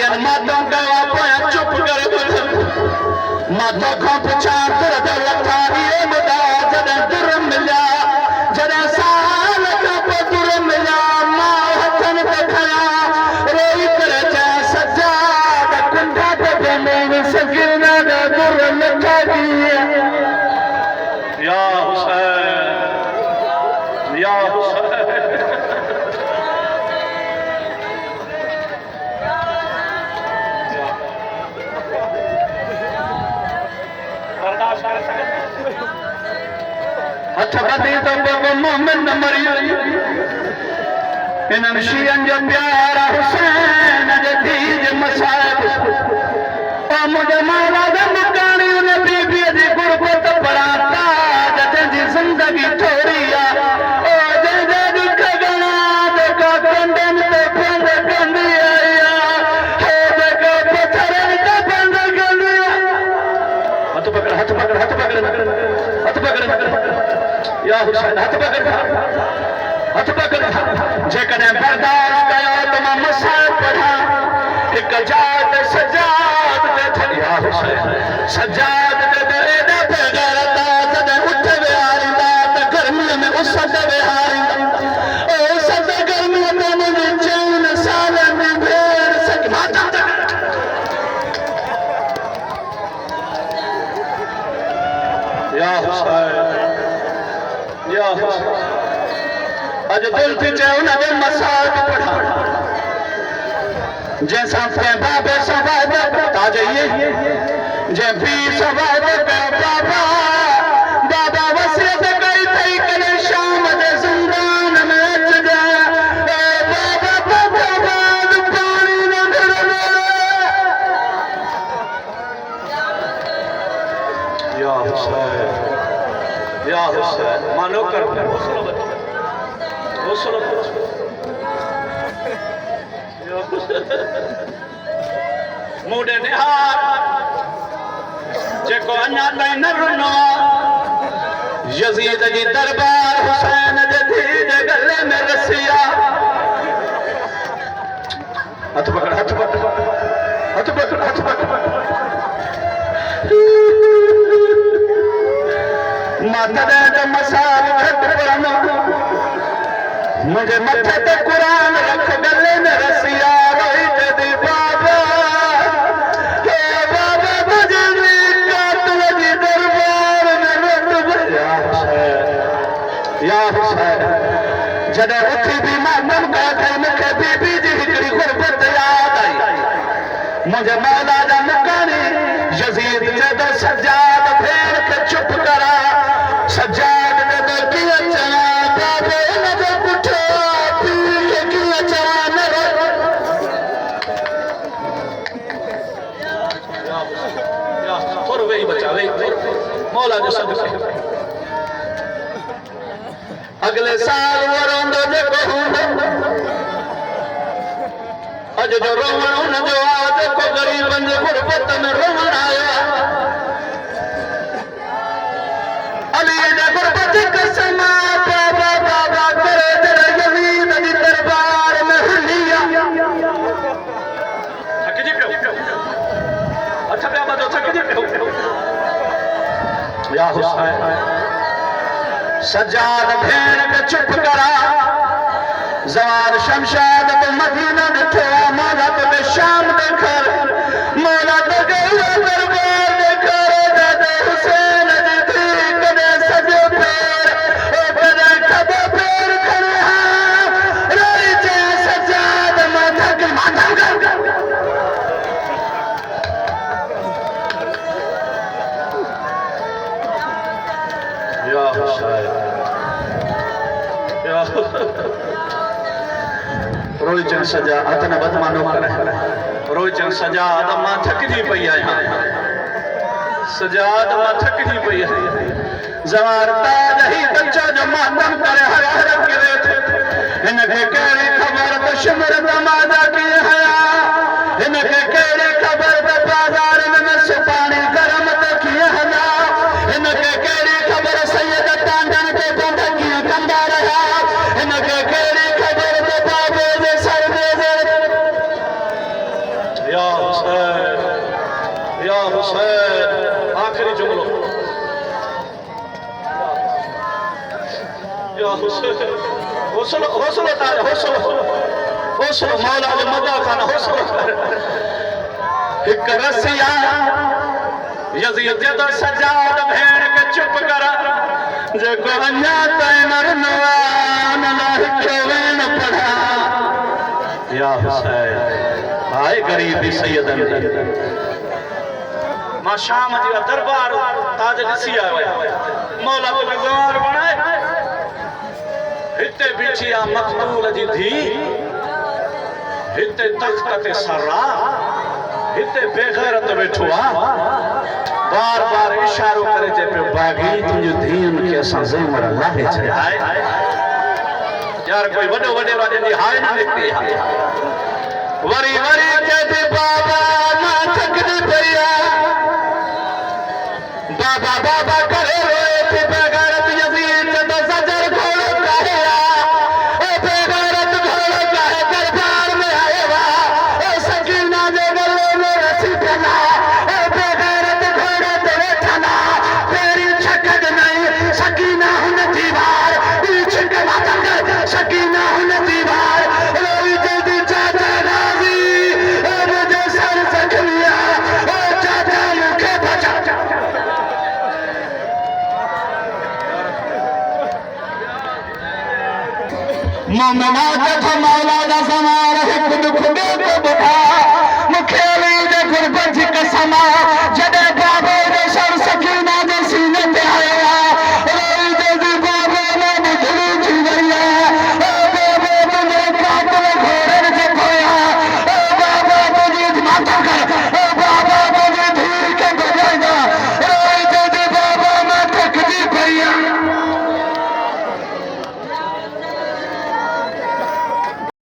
अजन मातों का पाया चुप कर मातों को पुछा तुर दल थारिए मुदा जदे दुर मिला जदे साल का पुर मिला मां हथन पे खया रोई कर जा सजाद कुंडा पे मेरे सगीना ने दुर मिटा दिया या हुसैन या हुसैन हथ बदी तो मोमिन मरी इन्हनि शीयन जो प्यारा हुसैन जे धीज मसाइब ओ मुझे मौला दा मकानी उन बीबी दी गुरबत बराता जंहिंजी ज़िंदगी थोरी आ ओ जंहिंजा दुख घणा जेका कंडनि ते बंद कंदी आई आ हे जेका पथरनि ते बंद कंदी आ हथ पकड़ हथ पकड़ हथ पकड़ हथ पकड़ या हुसैन हथ पकड़ जेकॾहिं बर्दाश्त कयो त मां मसाइब पढ़ा हिक जात सजाद ते या हुसैन सजाद ते एॾा बेग़ैरत तॾहिं उठ विहारींदा त गर्मीअ में उस ते विहारींदा ओ उस ते गर्मीअ में मुंहिंजी 4 सालनि में भेण सकी माता या हुसैन या हुसैन अज दिल थी चयो न जे मसाइब पढ़ा जैसा के बाबे सवाद ताज ये जे भी सवाद के बाबा बाबा वसीयत कई थई कने शाम दे जिंदान में अच जा ए बाबा बाबा बाद पानी न ढरले या हुसैन मानो कर मुड़े निहार जेको अञा ताईं न रुनो यज़ीद जी दरबार हुसैन जे धीज गले में रसिया हथ पकड़ हथ पकड़ हथ पकड़ हथ पकड़ माता दे मसाल घट पढ़ना मुझे मथे ते कुरान रख गले में रसिया रोई दी बाबा हे बाबा मुझे कातल जी दरबार में रख या हुसैन जॾहिं उथी भी मातम कया थई मूंखे बीबी जी हिकिड़ी गुरबत याद आई मुंहिंजे मौला जा मुकानी यज़ीद चयो सजाद भेण खे चुप करा सजाद चयो कीअं चवां बाबे हिनजो पुठियो पीउ खे कीअं चवां न थोरो वेही बचा वेही मौला जो सदक़े अगले साल वो रोंदो जेको हूंदो अॼु जो रोवण हुनजो आहे जेको ग़रीबनि जे गुरबत में रोवण आयो आहे अलीअ जे गुरबत जी कसम बाबा बाबा करे जॾहिं यज़ीद जी दरबार में हुली थकिजी पियो हथ पिया ॿधो थकिजी पियो या हुसैन सजाद भेण खे चुप करा ज़वार शमशाद तो मदीना ॾिठो मौला तो शाम देखर मौला तो दरबार देखर दादा हुसैन जी थी कॾहिं सॼो पैर ओ कॾहिं खॿो पैर खणे हा रोई चयो सजाद मां थक या हुसैन या रोई चन सजा हथ न बदमानो करे रोई चन सजा मां थकजी पई आहियां सजाद मां थकजी पई आहियां ज़वार ताज ही बच्चा जो मातम करे हर हर गिरे हिनखे कहिड़ी ख़बर त शिमर दमादा कीअं हया हिनखे कहिड़ी ख़बर त बाज़ार में सुपाणी गरम त कीअं हला हिनखे कहिड़ी ख़बर सैयद तांडन ते बंद कीअं कंदा रहिया हिनखे कहिड़ी ख़बर त बाबे जे सर में या या हौसलो हौसलो ताज हौसलो हौसलो मौला जो मदा खाना हौसलो एक रसिया यजीद जद सजाद भेड़ के चुप करा जे को अन्या तैनर नवान लहकेन पढ़ा या हुसैन आए गरीबी सैयदन मां शाम जी दरबार ताज रसिया मौला को गवार बनाए हिते बिछिया मखतूल जी धी हिते तख्त ते सररा हिते बेगैरत बैठो आ बार बार इशारो करे जे पे बागी तुझो धीन के असा ज़ेमर लाहे छाए यार कोई वडो वडे राजन जी हाय ना निकती वरी वरी कहते बाबा ना थकदी पया बाबा बाबा करे रोए थे बेगैरत यजीद जद सजर घोड़ो कहया ओ बेगैरत घोड़ो कहे दरबार में आए वा ओ सकीना जे गले में रसी पना ओ बेगैरत घोड़ो तेरे ठना तेरी छकद नहीं सकीना हुन दीवार पीछे के वादन सकीना हुन दीवार रोई जल्दी चाचा राजी ओ मुझे सर जख्मिया ओ चाचा मुखे बचा मोमिना का मौला दा समार है खुद खुद